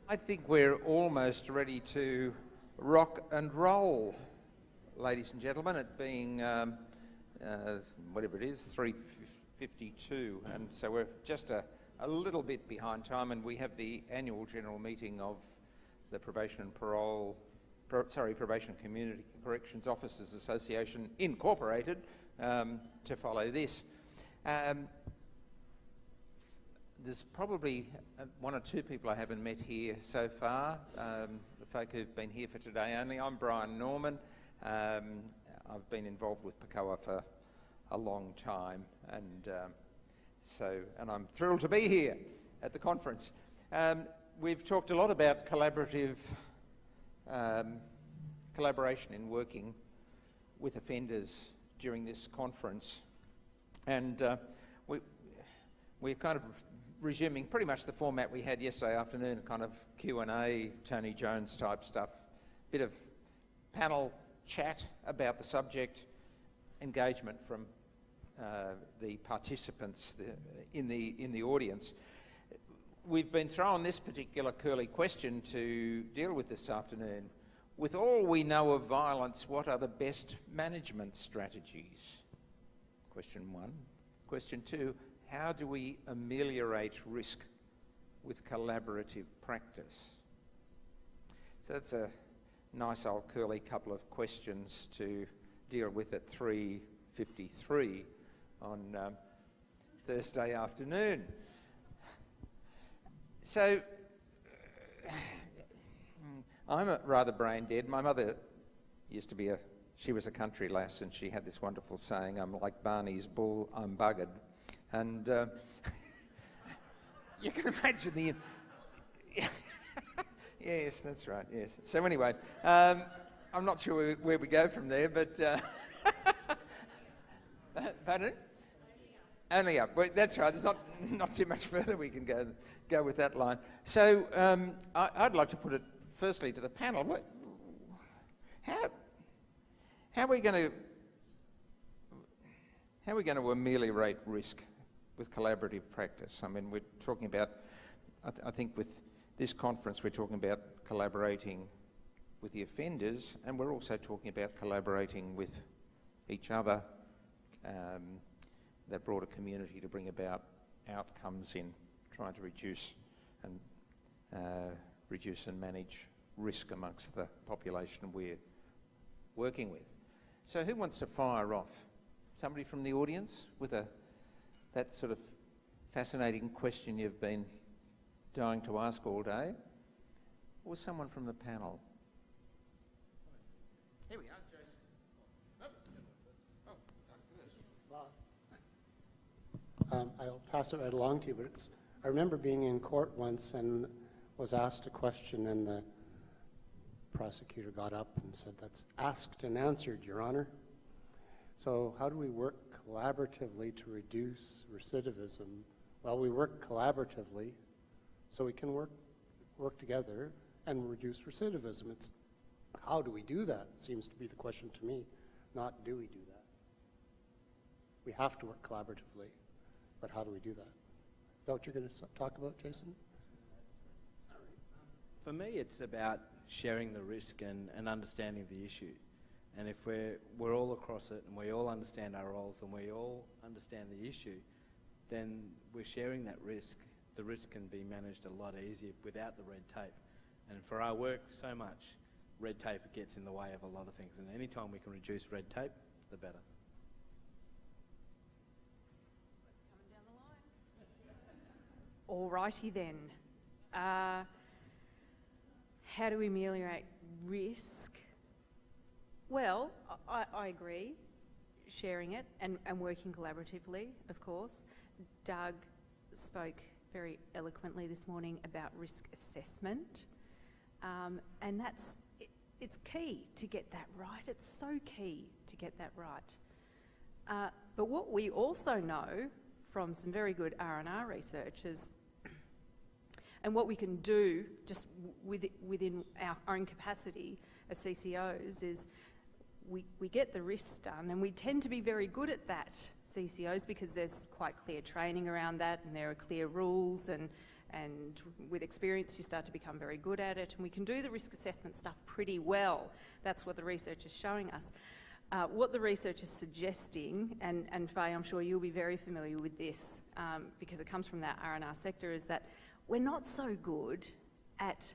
I think we're almost ready to rock and roll, ladies and gentlemen, it being, whatever it is, 3:52, and so we're just a little bit behind time, and we have the annual general meeting of the Probation and Probation Community Corrections Officers Association Incorporated to follow this. There's probably one or two people I haven't met here so far, the folk who've been here for today only. I'm Brian Norman. I've been involved with PACCOA for a long time, and I'm thrilled to be here at the conference. We've talked a lot about collaboration in working with offenders during this conference, and we're kind of resuming pretty much the format we had yesterday afternoon, kind of Q&A, Tony Jones type stuff, bit of panel chat about the subject, engagement from the participants in the audience. We've been thrown this particular curly question to deal with this afternoon. With all we know of violence, what are the best management strategies? Question one. Question two, how do we ameliorate risk with collaborative practice? So that's a nice old curly couple of questions to deal with at 3:53 on Thursday afternoon. So I'm rather brain dead. My mother used to be she was a country lass, and she had this wonderful saying, "I'm like Barney's bull, I'm buggered." And you can imagine the... Yes, that's right, yes. So anyway, I'm not sure where we go from there, but... Pardon? Only up. Well, that's right, there's not too much further we can go with that line. So I'd like to put it firstly to the panel. How are we going to ameliorate risk with collaborative practice? I mean, we're talking about, I think with this conference, we're talking about collaborating with the offenders, and we're also talking about collaborating with each other, the broader community, to bring about outcomes in trying to reduce and manage risk amongst the population we're working with. So who wants to fire off? Somebody from the audience with that sort of fascinating question you've been dying to ask all day? Or someone from the panel? Here we are, Jason. I'll pass it right along to you, but I remember being in court once and was asked a question, and the prosecutor got up and said, "That's asked and answered, Your Honor." So how do we work collaboratively to reduce recidivism? Well, we work collaboratively so we can work together and reduce recidivism. It's how do we do that seems to be the question to me, not do we do that. We have to work collaboratively, but how do we do that? Is that what you're going to talk about, Jason? For me, it's about sharing the risk and understanding the issue. And if we're all across it and we all understand our roles and we all understand the issue, then we're sharing that risk. The risk can be managed a lot easier without the red tape. And for our work, so much red tape gets in the way of a lot of things. And any time we can reduce red tape, the better. What's coming down the line? Alrighty then. How do we ameliorate risk? Well, I agree, sharing it and working collaboratively, of course. Doug spoke very eloquently this morning about risk assessment, and it's key to get that right. It's so key to get that right. But what we also know from some very good R&R research is, and what we can do just within our own capacity as CCOs is we get the risks done, and we tend to be very good at that, CCOs, because there's quite clear training around that, and there are clear rules, and and with experience you start to become very good at it, and we can do the risk assessment stuff pretty well. That's what the research is showing us. What the research is suggesting, and Faye, I'm sure you'll be very familiar with this because it comes from that R&R sector, is that we're not so good at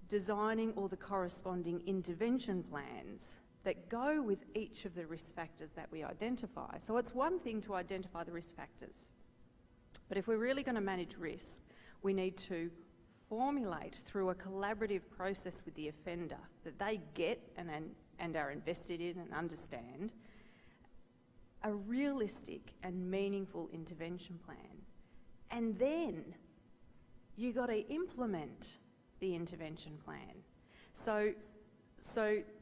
designing all the corresponding intervention plans that go with each of the risk factors that we identify. So it's one thing to identify the risk factors, but if we're really going to manage risk, we need to formulate through a collaborative process with the offender that they get and are invested in and understand a realistic and meaningful intervention plan. And then you got to implement the intervention plan. So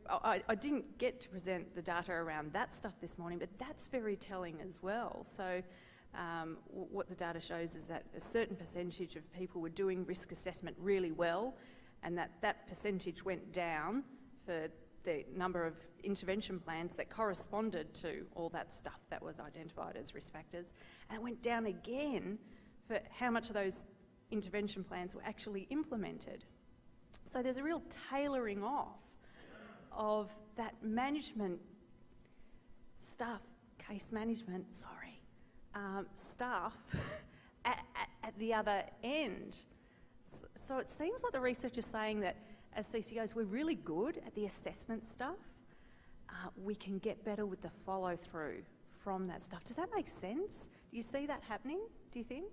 I didn't get to present the data around that stuff this morning, but that's very telling as well. So what the data shows is that a certain percentage of people were doing risk assessment really well, and that percentage went down for the number of intervention plans that corresponded to all that stuff that was identified as risk factors, and it went down again for how much of those intervention plans were actually implemented. So there's a real tailoring off of that management stuff, case management, stuff at the other end. So it seems like the research is saying that as CCOs, we're really good at the assessment stuff. We can get better with the follow-through from that stuff. Does that make sense? Do you see that happening, do you think?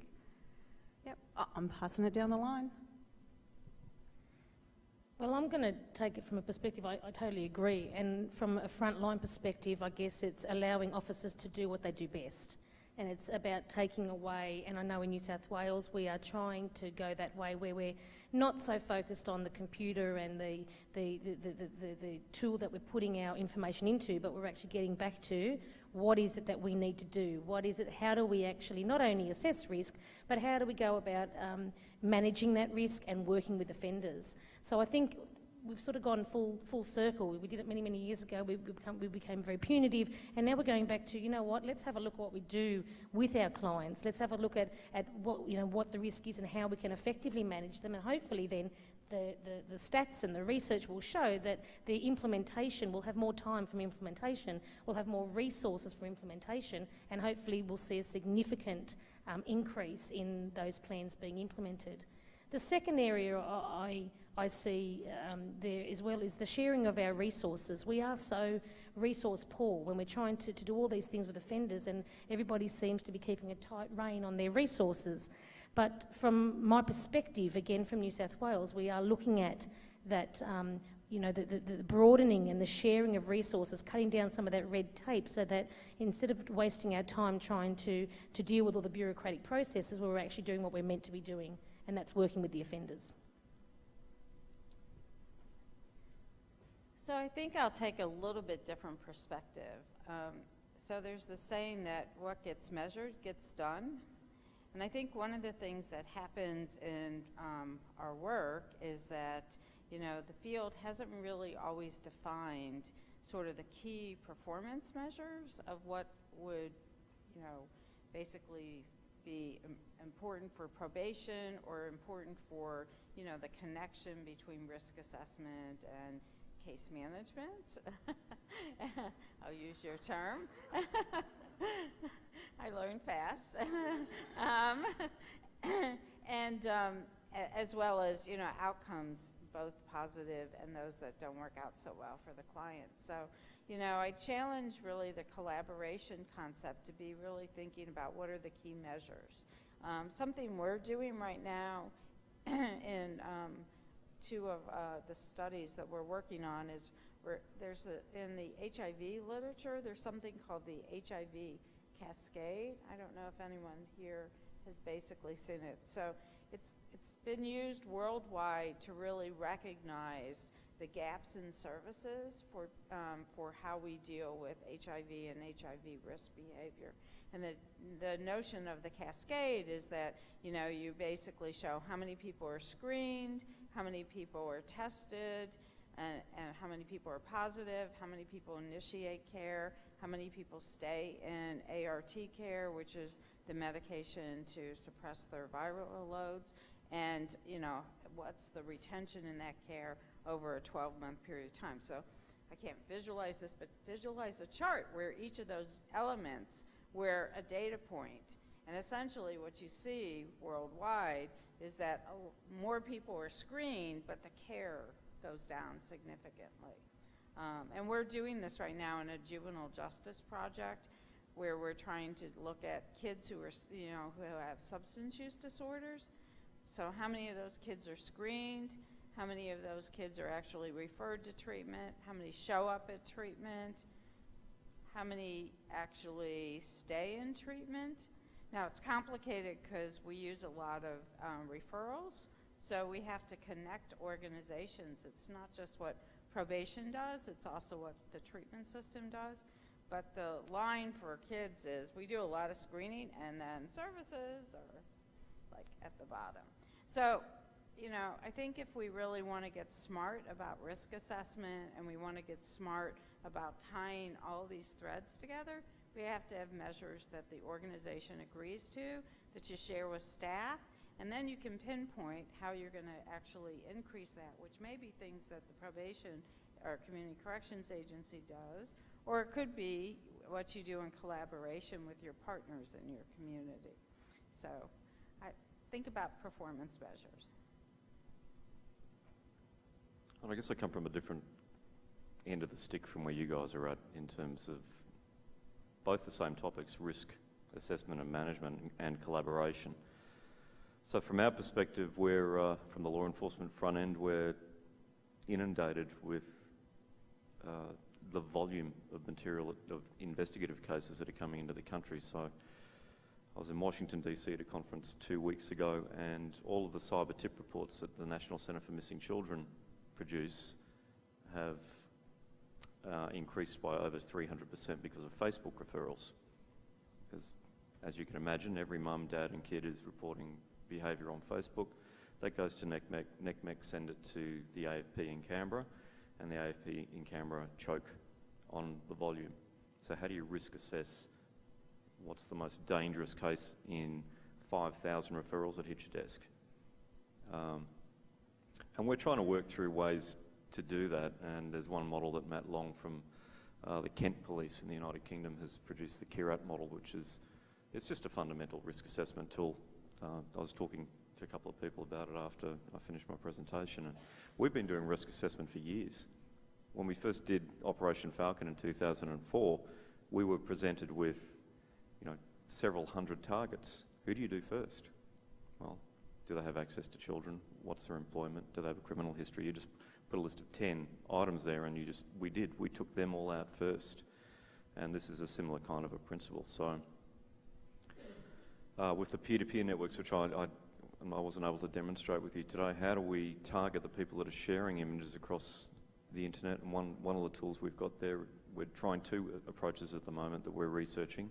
Yep, I'm passing it down the line. Well, I'm going to take it from a perspective, I totally agree, and from a frontline perspective, I guess it's allowing officers to do what they do best. And it's about taking away, and I know in New South Wales we are trying to go that way where we're not so focused on the computer and the tool that we're putting our information into, but we're actually getting back to what is it that we need to do? What is it, how do we actually not only assess risk, but how do we go about managing that risk and working with offenders? So I think we've sort of gone full circle. We did it many, many years ago. We became very punitive, and now we're going back to, you know what, let's have a look at what we do with our clients. Let's have a look at what, you know, what the risk is and how we can effectively manage them, and hopefully then the stats and the research will show that the implementation will have more time from implementation, we'll have more resources for implementation, and hopefully we'll see a significant increase in those plans being implemented. The second area I see there as well is the sharing of our resources. We are so resource poor when we're trying to do all these things with offenders, and everybody seems to be keeping a tight rein on their resources. But from my perspective, again from New South Wales, we are looking at that, you know, the broadening and the sharing of resources, cutting down some of that red tape, so that instead of wasting our time trying to deal with all the bureaucratic processes, we're actually doing what we're meant to be doing, and that's working with the offenders. So I think I'll take a little bit different perspective. So there's the saying that what gets measured gets done. And I think one of the things that happens in our work is that, you know, the field hasn't really always defined sort of the key performance measures of what would, you know, basically be important for probation or important for, you know, the connection between risk assessment and case management. I'll use your term. I learn fast. As well as, you know, outcomes, both positive and those that don't work out so well for the client. So, you know, I challenge really the collaboration concept to be really thinking about what are the key measures. Something we're doing right now in two of the studies that we're working on is in the HIV literature, there's something called the HIV cascade. I don't know if anyone here has basically seen it. So it's been used worldwide to really recognize the gaps in services for how we deal with HIV and HIV risk behavior. And the notion of the cascade is that, you know, you basically show how many people are screened, how many people are tested, and how many people are positive, how many people initiate care, how many people stay in ART care, which is the medication to suppress their viral loads, and, you know, what's the retention in that care over a 12-month period of time. So I can't visualize this, but visualize a chart where each of those elements were a data point. And essentially what you see worldwide is that more people are screened, but the care goes down significantly. And we're doing this right now in a juvenile justice project where we're trying to look at kids who are, you know, who have substance use disorders. So how many of those kids are screened? How many of those kids are actually referred to treatment? How many show up at treatment? How many actually stay in treatment? Now, it's complicated because we use a lot of referrals, so we have to connect organizations. It's not just what probation does, it's also what the treatment system does. But the line for kids is we do a lot of screening, and then services are like at the bottom. So, you know, I think if we really want to get smart about risk assessment and we want to get smart about tying all these threads together, we have to have measures that the organization agrees to, that you share with staff, and then you can pinpoint how you're going to actually increase that, which may be things that the probation or community corrections agency does, or it could be what you do in collaboration with your partners in your community. So I think about performance measures. And I guess I come from a different end of the stick from where you guys are at in terms of both the same topics, risk assessment and management and collaboration. So from our perspective, we're, from the law enforcement front end, we're inundated with the volume of material of investigative cases that are coming into the country. So I was in Washington, DC at a conference 2 weeks ago, and all of the cyber tip reports that the National Centre for Missing Children produce have increased by over 300% because of Facebook referrals. Because, as you can imagine, every mum, dad and kid is reporting behaviour on Facebook. That goes to NECMEC, send it to the AFP in Canberra, and the AFP in Canberra choke on the volume. So how do you risk assess what's the most dangerous case in 5,000 referrals that hit your desk? And we're trying to work through ways to do that, and there's one model that Matt Long from the Kent Police in the United Kingdom has produced, the KIRAT model, which is, it's just a fundamental risk assessment tool. I was talking to a couple of people about it after I finished my presentation, and we've been doing risk assessment for years. When we first did Operation Falcon in 2004, we were presented with, you know, several hundred targets. Who do you do first? Well, do they have access to children? What's their employment? Do they have a criminal history? You just put a list of 10 items there, and we took them all out first. And this is a similar kind of a principle. So with the peer-to-peer networks, which I wasn't able to demonstrate with you today, how do we target the people that are sharing images across the internet? And one of the tools we've got there, we're trying two approaches at the moment that we're researching.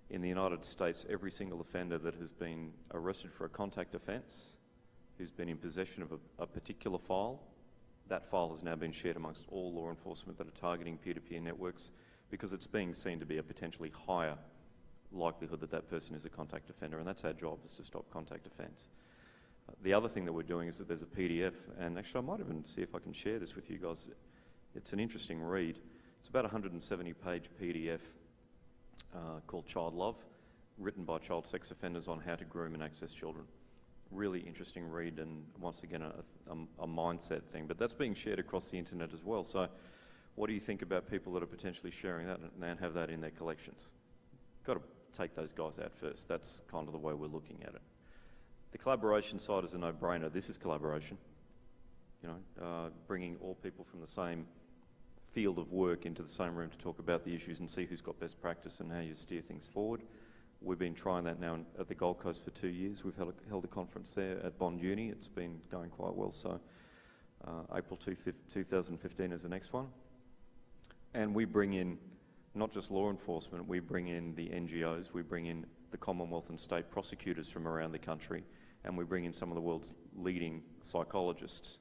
In the United States, every single offender that has been arrested for a contact offence, who's been in possession of a particular file, that file has now been shared amongst all law enforcement that are targeting peer-to-peer networks, because it's being seen to be a potentially higher likelihood that that person is a contact offender, and that's our job, is to stop contact offence. The other thing that we're doing is that there's a PDF, and actually I might even see if I can share this with you guys. It's an interesting read. It's about a 170-page PDF called Child Love, written by child sex offenders on how to groom and access children. Really interesting read, and once again a mindset thing, but that's being shared across the internet as well. So what do you think about people that are potentially sharing that and have that in their collections? Got to take those guys out first. That's kind of the way we're looking at it. The collaboration side is a no-brainer. This is collaboration. You know, bringing all people from the same field of work into the same room to talk about the issues and see who's got best practice and how you steer things forward. We've been trying that now at the Gold Coast for 2 years. We've held a conference there at Bond Uni. It's been going quite well. So April 2015 is the next one. And we bring in not just law enforcement, we bring in the NGOs, we bring in the Commonwealth and state prosecutors from around the country, and we bring in some of the world's leading psychologists.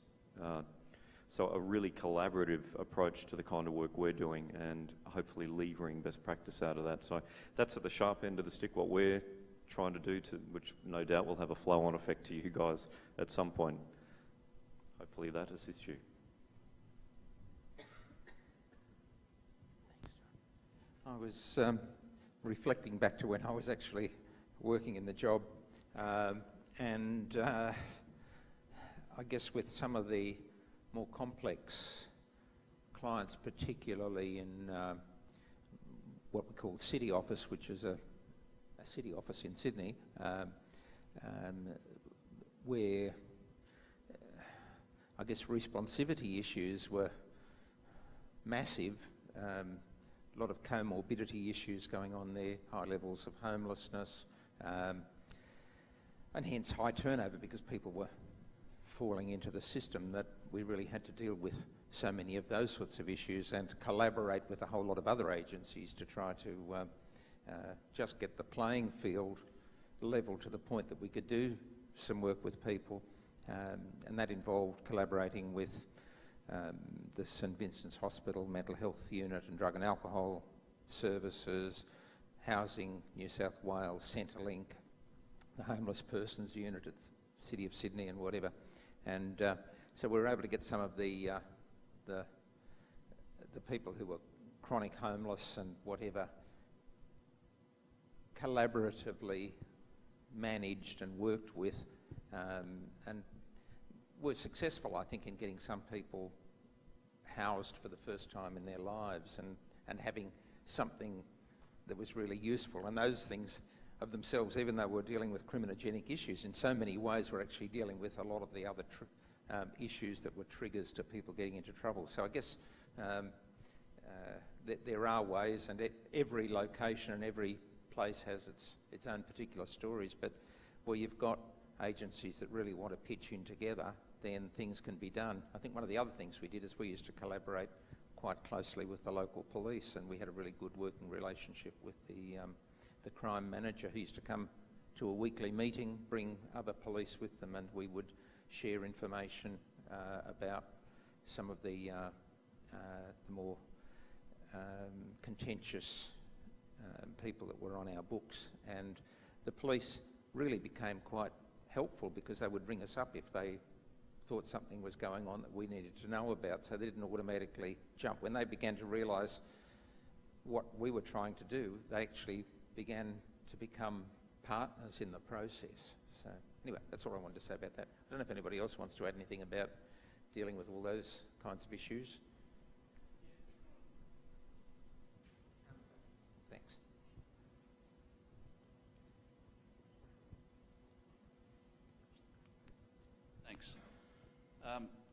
So a really collaborative approach to the kind of work we're doing, and hopefully levering best practice out of that. So that's at the sharp end of the stick, what we're trying to do, which no doubt will have a flow-on effect to you guys at some point. Hopefully that assists you. I was reflecting back to when I was actually working in the job, and I guess with some of the more complex clients, particularly in what we call city office, which is a city office in Sydney, where I guess responsivity issues were massive. A lot of comorbidity issues going on there, high levels of homelessness, and hence high turnover because people were falling into the system, that we really had to deal with so many of those sorts of issues and collaborate with a whole lot of other agencies to try to just get the playing field level to the point that we could do some work with people, and that involved collaborating with the St Vincent's Hospital Mental Health Unit and Drug and Alcohol Services, Housing New South Wales, Centrelink, the Homeless Persons Unit at the City of Sydney and whatever. And so we were able to get some of the people who were chronic homeless and whatever collaboratively managed and worked with, and were successful, I think, in getting some people housed for the first time in their lives and having something that was really useful. And those things of themselves, even though we're dealing with criminogenic issues, in so many ways we're actually dealing with a lot of the other issues that were triggers to people getting into trouble. So I guess there are ways, and every location and every place has its own particular stories, but where you've got agencies that really want to pitch in together, then things can be done. I think one of the other things we did is we used to collaborate quite closely with the local police, and we had a really good working relationship with the crime manager, who used to come to a weekly meeting, bring other police with them, and we would share information about some of the more contentious people that were on our books. And the police really became quite helpful because they would ring us up if they thought something was going on that we needed to know about, so they didn't automatically jump. When they began to realise what we were trying to do, they actually began to become partners in the process. So anyway, that's all I wanted to say about that. I don't know if anybody else wants to add anything about dealing with all those kinds of issues. Thanks. Thanks.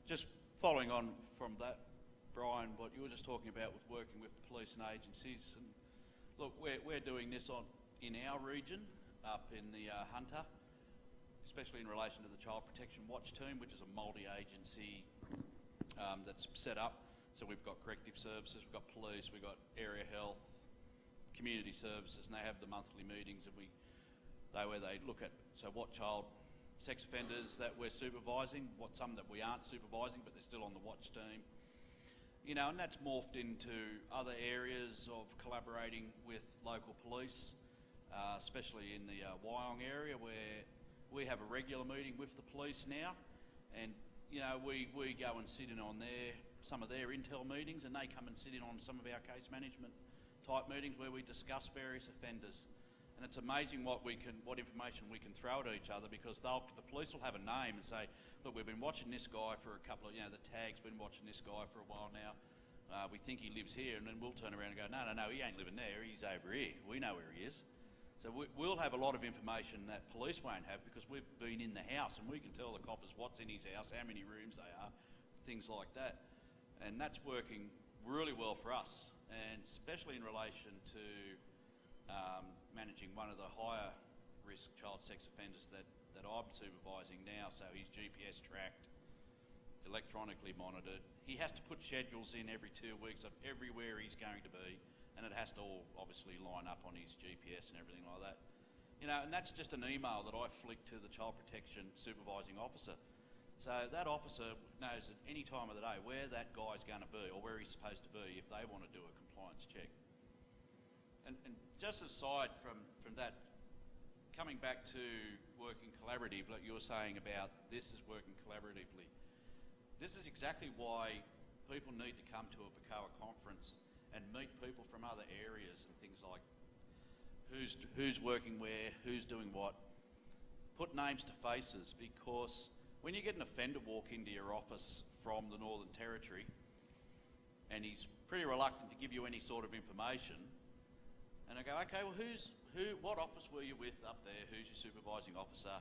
Just following on from that, Brian, what you were just talking about with working with the police and agencies. And look, we're doing this in our region, up in the Hunter, especially in relation to the Child Protection Watch Team, which is a multi-agency that's set up. So we've got corrective services, we've got police, we've got area health, community services, and they have the monthly meetings, and where they look at what child sex offenders that we're supervising, some that we aren't supervising, but they're still on the watch team. You know, and that's morphed into other areas of collaborating with local police, especially in the Wyong area, where we have a regular meeting with the police now, and you know, we go and sit in on some of their intel meetings, and they come and sit in on some of our case management type meetings where we discuss various offenders. And it's amazing what information we can throw at each other, because the police will have a name and say, look, we've been watching this guy for a couple of, the tag's been watching this guy for a while now. We think he lives here, and then we'll turn around and go, no, he ain't living there, he's over here. We know where he is. So we'll have a lot of information that police won't have, because we've been in the house and we can tell the coppers what's in his house, how many rooms they are, things like that. And that's working really well for us, and especially in relation to managing one of the higher risk child sex offenders that I'm supervising now. So he's GPS tracked, electronically monitored. He has to put schedules in every 2 weeks of everywhere he's going to be, and it has to all obviously line up on his GPS and everything like that. You know, and that's just an email that I flick to the Child Protection Supervising Officer. So that officer knows at any time of the day where that guy's going to be, or where he's supposed to be, if they want to do a compliance check. And just aside from that coming back to working collaborative, like you were saying about this is working collaboratively. This is exactly why people need to come to a PACCOA conference and meet people from other areas and things like who's working where, who's doing what. Put names to faces, because when you get an offender walk into your office from the Northern Territory and he's pretty reluctant to give you any sort of information, and I go, okay, well, what office were you with up there? Who's your supervising officer?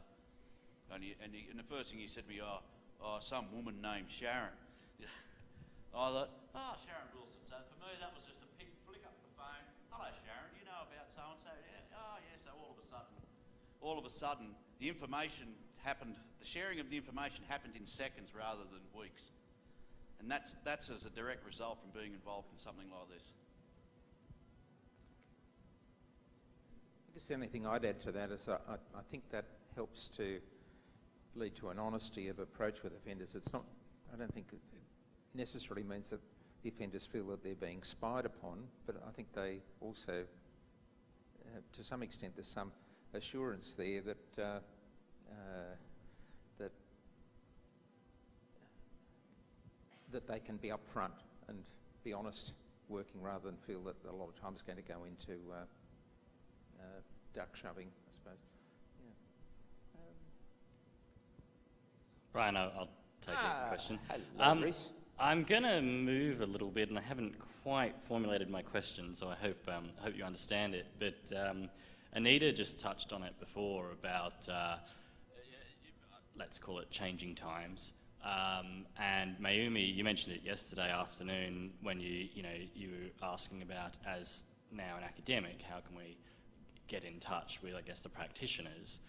And the first thing he said to me, some woman named Sharon. I thought, Sharon Wilson. So for me, that was just a flick up the phone. Hello, Sharon. You know about so and so? Yeah. Oh, yeah. So all of a sudden, the information happened. The sharing of the information happened in seconds rather than weeks, and that's as a direct result from being involved in something like this. I guess the only thing I'd add to that is I think that helps to lead to an honesty of approach with offenders. I don't think it necessarily means that the offenders feel that they're being spied upon, but I think they also, to some extent, there's some assurance there that that they can be upfront and be honest working, rather than feel that a lot of time is going to go into duck shoving, I suppose. Yeah. Brian, I'll take your question. Hello, Reece. I'm going to move a little bit, and I haven't quite formulated my question, so I hope you understand it. But Anita just touched on it before about, let's call it changing times. And Mayumi, you mentioned it yesterday afternoon when you were asking about, as now an academic, how can we get in touch with, I guess, the practitioners.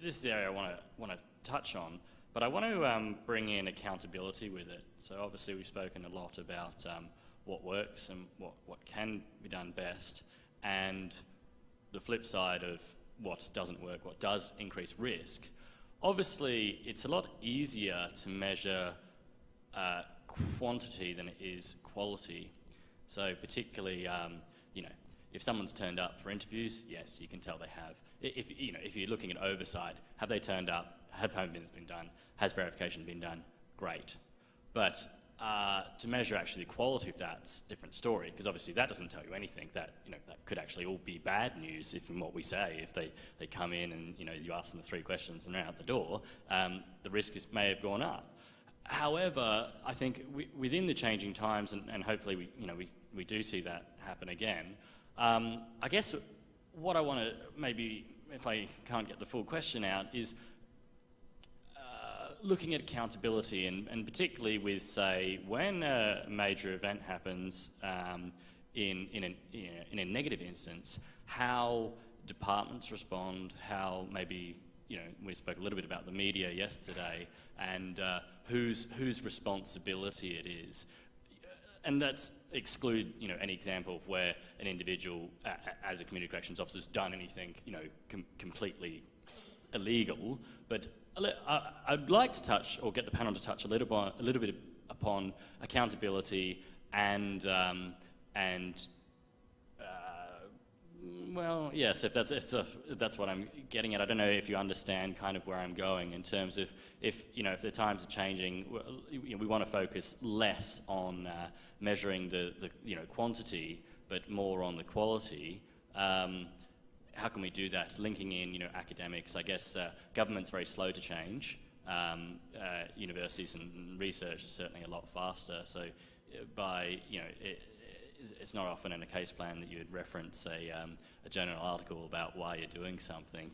This is the area I want to touch on, but I want to bring in accountability with it. So obviously we've spoken a lot about what works and what can be done best, and the flip side of what doesn't work, what does increase risk. Obviously, it's a lot easier to measure quantity than it is quality. So particularly, if someone's turned up for interviews, yes, you can tell they have. If you're looking at oversight, have they turned up? Have home visits been done? Has verification been done? Great. But to measure actually the quality of that's a different story, because obviously that doesn't tell you anything. That that could actually all be bad news if, from what we say, if they come in and you ask them the 3 questions and they're out the door, the risk may have gone up. However, I think within the changing times, and hopefully we do see that happen again. I guess what I want to, maybe if I can't get the full question out, is looking at accountability, and particularly with, say, when a major event happens in a negative instance, how departments respond, how maybe, we spoke a little bit about the media yesterday, and whose responsibility it is. And that's exclude, any example of where an individual, as a community corrections officer, has done anything, completely illegal. But I'd like to touch, or get the panel to touch a little bit upon accountability and well, yes, if that's what I'm getting at. I don't know if you understand kind of where I'm going in terms of if the times are changing, we want to focus less on measuring the quantity, but more on the quality. How can we do that? Linking in, academics. I guess government's very slow to change. Universities and research is certainly a lot faster. So, it's not often in a case plan that you would reference a journal article about why you're doing something.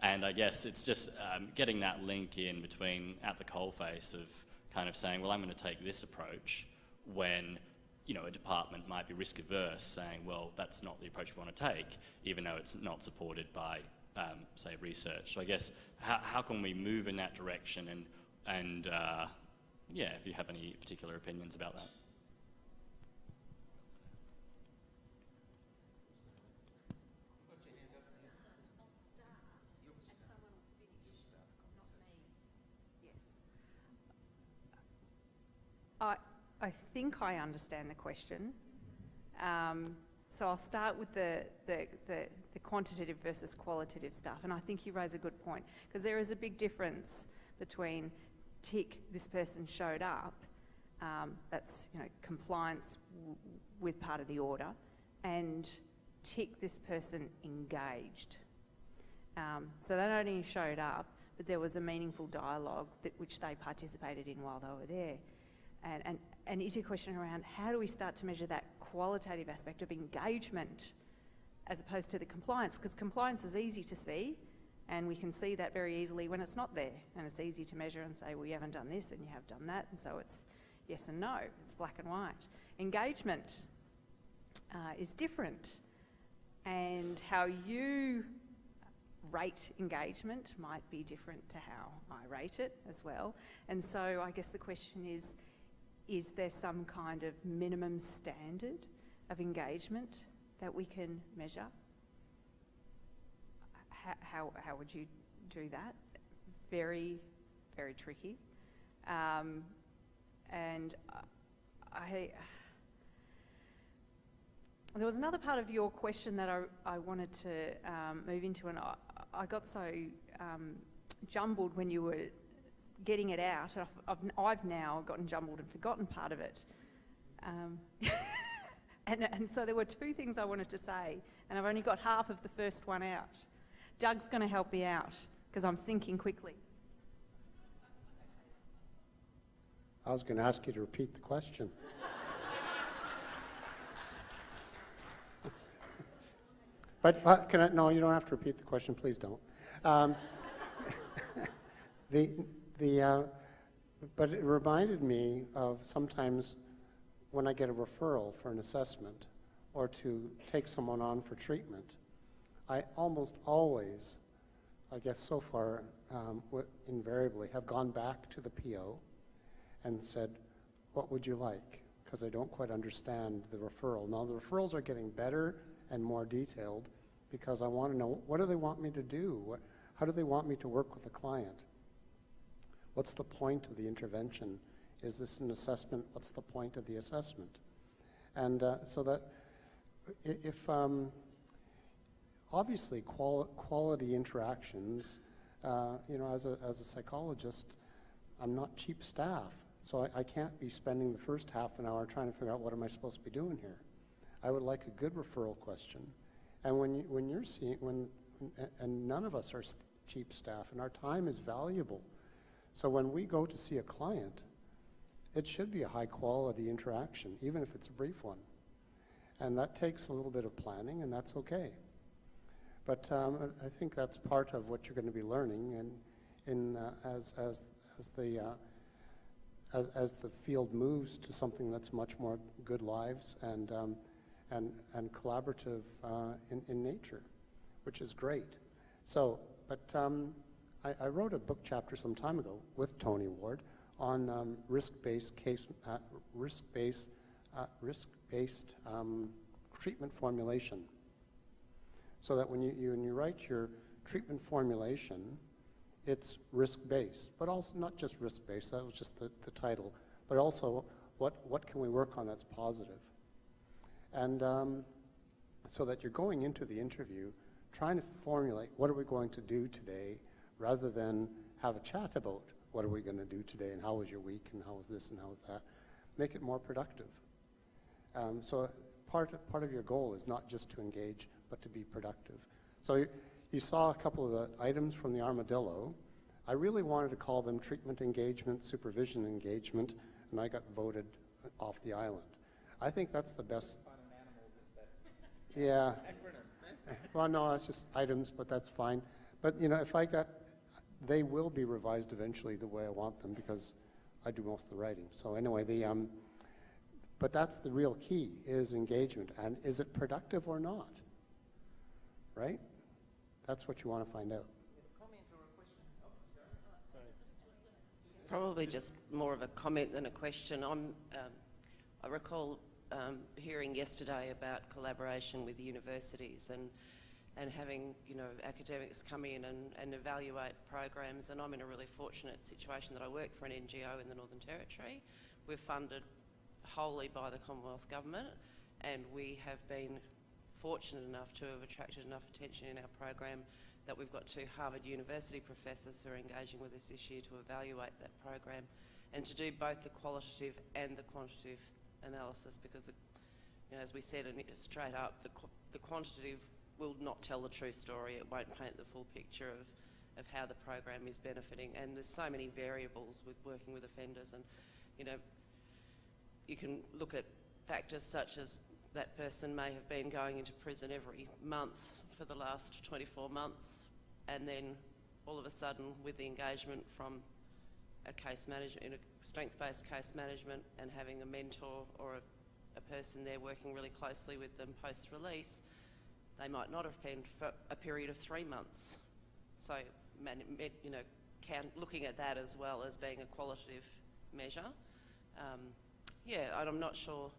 And I guess it's just getting that link in between at the coalface of kind of saying, well, I'm going to take this approach when a department might be risk averse, saying, well, that's not the approach we want to take, even though it's not supported by, say, research. So I guess how can we move in that direction, and if you have any particular opinions about that. I think I understand the question. So I'll start with the the quantitative versus qualitative stuff. And I think you raise a good point, because there is a big difference between tick, this person showed up, that's compliance with part of the order, and tick, this person engaged. So they not only showed up, but there was a meaningful dialogue which they participated in while they were there. And is your question around how do we start to measure that qualitative aspect of engagement as opposed to the compliance? Because compliance is easy to see, and we can see that very easily when it's not there. And it's easy to measure and say, well, you haven't done this and you have done that, and so it's yes and no. It's black and white. Engagement is different, and how you rate engagement might be different to how I rate it as well. And so I guess the question is there some kind of minimum standard of engagement that we can measure? How would you do that? Very, very tricky. And there was another part of your question that I wanted to move into, and I got so jumbled when you were getting it out. I've now gotten jumbled and forgotten part of it. And so there were two things I wanted to say, and I've only got half of the first one out. Doug's going to help me out, because I'm sinking quickly. I was going to ask you to repeat the question. But can I? No, you don't have to repeat the question. Please don't. But it reminded me of sometimes when I get a referral for an assessment or to take someone on for treatment, I almost always, I guess so far, invariably have gone back to the PO and said, what would you like? Because I don't quite understand the referral. Now the referrals are getting better and more detailed, because I want to know, what do they want me to do? How do they want me to work with the client? What's the point of the intervention? Is this an assessment? What's the point of the assessment? And so that if obviously quality interactions, as a psychologist, I'm not cheap staff, so I can't be spending the first half an hour trying to figure out what am I supposed to be doing here. I would like a good referral question. And when you're seeing, and none of us are cheap staff, and our time is valuable. So when we go to see a client, it should be a high quality interaction, even if it's a brief one. And that takes a little bit of planning, and that's okay. But I think that's part of what you're going to be learning, and as the field moves to something that's much more good lives and collaborative in nature, which is great. So, but I wrote a book chapter some time ago with Tony Ward on risk-based treatment formulation. So that when you write your treatment formulation, it's risk-based, but also not just risk-based, that was just the title, but also what can we work on that's positive. And so that you're going into the interview trying to formulate what are we going to do today, rather than have a chat about what are we going to do today and how was your week and how was this and how was that. Make it more productive. So part of your goal is not just to engage, but to be productive. So you saw a couple of the items from the armadillo. I really wanted to call them treatment engagement, supervision engagement, and I got voted off the island. I think that's the best. Yeah. Well, no, it's just items, but that's fine. But if they will be revised eventually the way I want them, because I do most of the writing. So anyway, but that's the real key, is engagement, and is it productive or not? Right? That's what you want to find out. Probably just more of a comment than a question. I recall hearing yesterday about collaboration with universities and having academics come in and evaluate programs, and I'm in a really fortunate situation that I work for an NGO in the Northern Territory. We're funded wholly by the Commonwealth Government, and we have been fortunate enough to have attracted enough attention in our program that we've got 2 Harvard University professors who are engaging with this issue to evaluate that program and to do both the qualitative and the quantitative analysis, because, as we said straight up, the quantitative will not tell the true story. It won't paint the full picture of how the program is benefiting. And there's so many variables with working with offenders, and you can look at factors such as that person may have been going into prison every month for the last 24 months, and then all of a sudden, with the engagement from a case management, in a strength-based case management, and having a mentor or a person there working really closely with them post-release, they might not offend for a period of 3 months. So, looking at that as well as being a qualitative measure. And I'm not sure,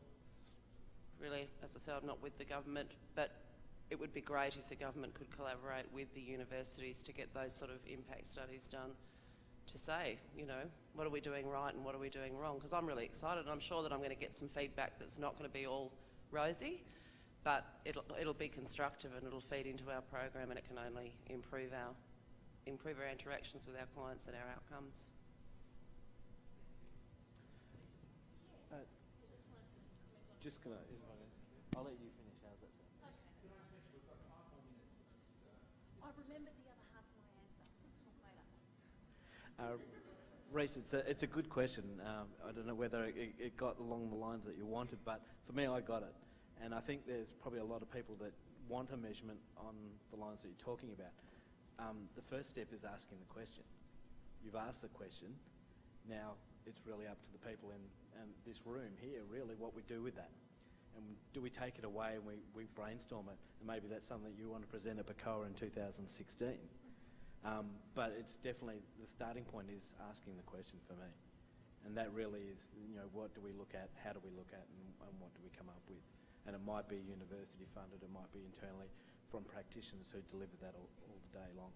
really, as I said, I'm not with the government, but it would be great if the government could collaborate with the universities to get those sort of impact studies done, to say, what are we doing right and what are we doing wrong? Because I'm really excited, and I'm sure that I'm going to get some feedback that's not going to be all rosy, but it'll be constructive and it'll feed into our program, and it can only improve our interactions with our clients and our outcomes. I'll let you finish. How's that sound? I remembered the other half of my answer. Reece, it's a good question. I don't know whether it got along the lines that you wanted, but for me, I got it. And I think there's probably a lot of people that want a measurement on the lines that you're talking about. The first step is asking the question. You've asked the question. Now it's really up to the people in this room here, really, what we do with that. And do we take it away and we brainstorm it? And maybe that's something that you want to present at PACCOA in 2016. But it's definitely, the starting point is asking the question for me. And that really is, what do we look at, how do we look at, and what do we come up with? And it might be university funded, it might be internally from practitioners who deliver that all the day long.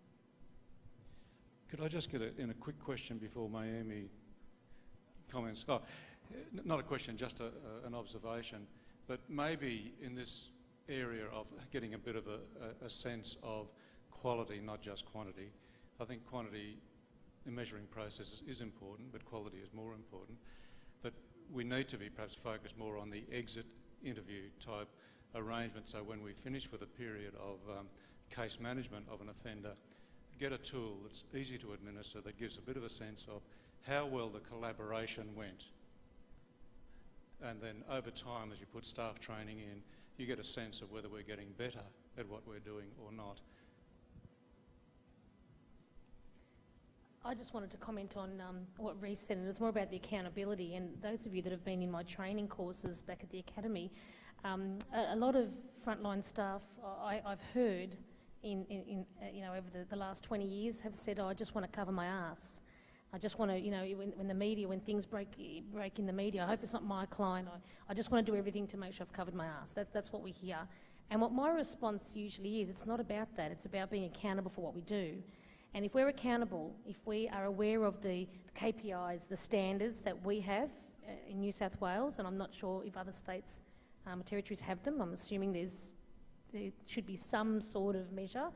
Could I just get in a quick question before Miami comments? Oh, not a question, just an observation. But maybe in this area of getting a bit of a sense of quality, not just quantity, I think quantity in measuring processes is important, but quality is more important. That we need to be perhaps focused more on the exit interview type arrangement, so when we finish with a period of case management of an offender, get a tool that's easy to administer that gives a bit of a sense of how well the collaboration went. And then over time, as you put staff training in, you get a sense of whether we're getting better at what we're doing or not. I just wanted to comment on what Reece said, and it's more about the accountability. And those of you that have been in my training courses back at the academy, a lot of frontline staff I've heard over the last 20 years have said, I just want to cover my ass. I just want to, when things break in the media, I hope it's not my client. I just want to do everything to make sure I've covered my ass. That's what we hear. And what my response usually is, it's not about that. It's about being accountable for what we do. And if we're accountable, if we are aware of the KPIs, the standards that we have in New South Wales, and I'm not sure if other states or territories have them, I'm assuming there should be some sort of measure.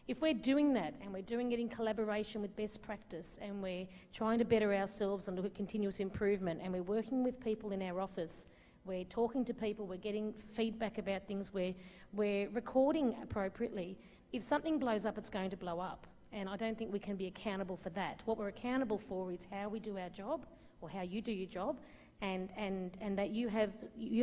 If we're doing that, and we're doing it in collaboration with best practice, and we're trying to better ourselves and look at continuous improvement, and we're working with people in our office, we're talking to people, we're getting feedback about things, we're recording appropriately, if something blows up, it's going to blow up. And I don't think we can be accountable for that. What we're accountable for is how we do our job, or how you do your job, and that you have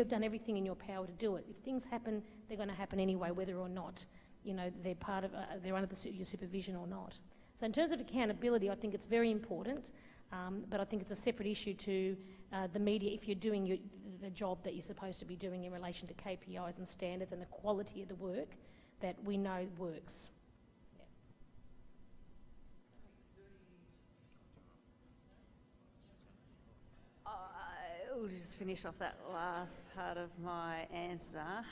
done everything in your power to do it. If things happen, they're going to happen anyway, whether or not they're part of, they're under your supervision or not. So in terms of accountability, I think it's very important, but I think it's a separate issue to the media if you're doing the job that you're supposed to be doing in relation to KPIs and standards and the quality of the work that we know works. I'll just finish off that last part of my answer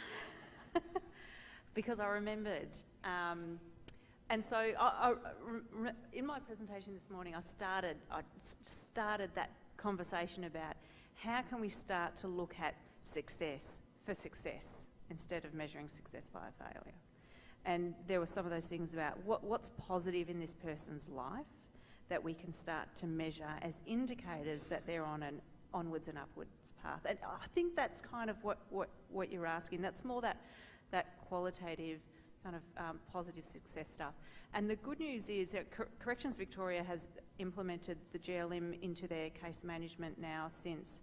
because I remembered. And so in my presentation this morning, I started that conversation about how can we start to look at success for success. instead of measuring success by a failure. And there were some of those things about what's positive in this person's life that we can start to measure as indicators that they're on an onwards and upwards path. And I think that's kind of what you're asking. That's more that qualitative kind of positive success stuff. And the good news is that Corrections Victoria has implemented the GLM into their case management now since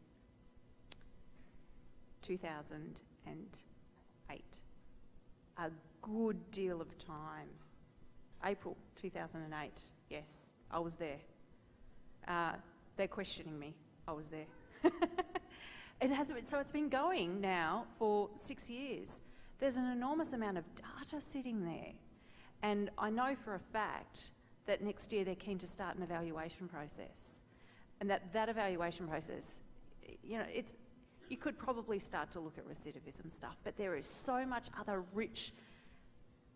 2008. A good deal of time. April 2008, yes, I was there. They're questioning me. I was there. So it's been going now for 6 years. There's an enormous amount of data sitting there. And I know for a fact that next year they're keen to start an evaluation process. And that evaluation process, you know, you could probably start to look at recidivism stuff, but there is so much other rich,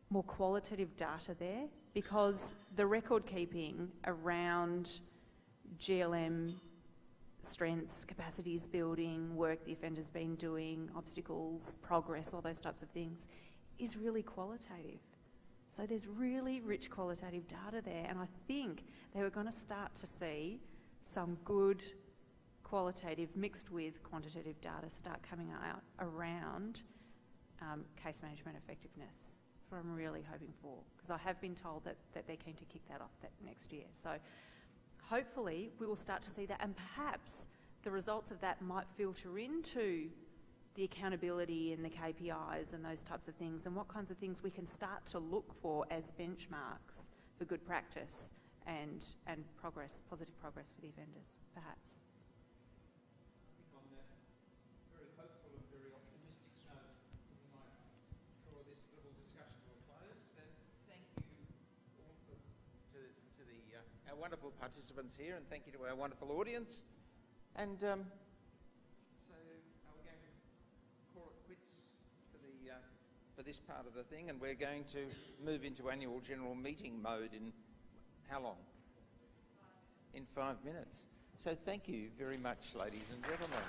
more qualitative data there, because the record keeping around GLM strengths, capacities building, work the offender's been doing, obstacles, progress, all those types of things, is really qualitative. So there's really rich qualitative data there, and I think they were going to start to see some good qualitative mixed with quantitative data start coming out around case management effectiveness. That's what I'm really hoping for, because I have been told that they're keen to kick that off next year. So hopefully we will start to see that, and perhaps the results of that might filter into the accountability and the KPIs and those types of things, and what kinds of things we can start to look for as benchmarks for good practice and progress, positive progress for the offenders, perhaps. I think on that very hopeful and very optimistic note, we might draw this little discussion to a close. And thank you all to our wonderful participants here, and thank you to our wonderful audience. And so are we going to call it quits for this part of the thing, and we're going to move into annual general meeting mode in how long? In 5 minutes. So thank you very much, ladies and gentlemen.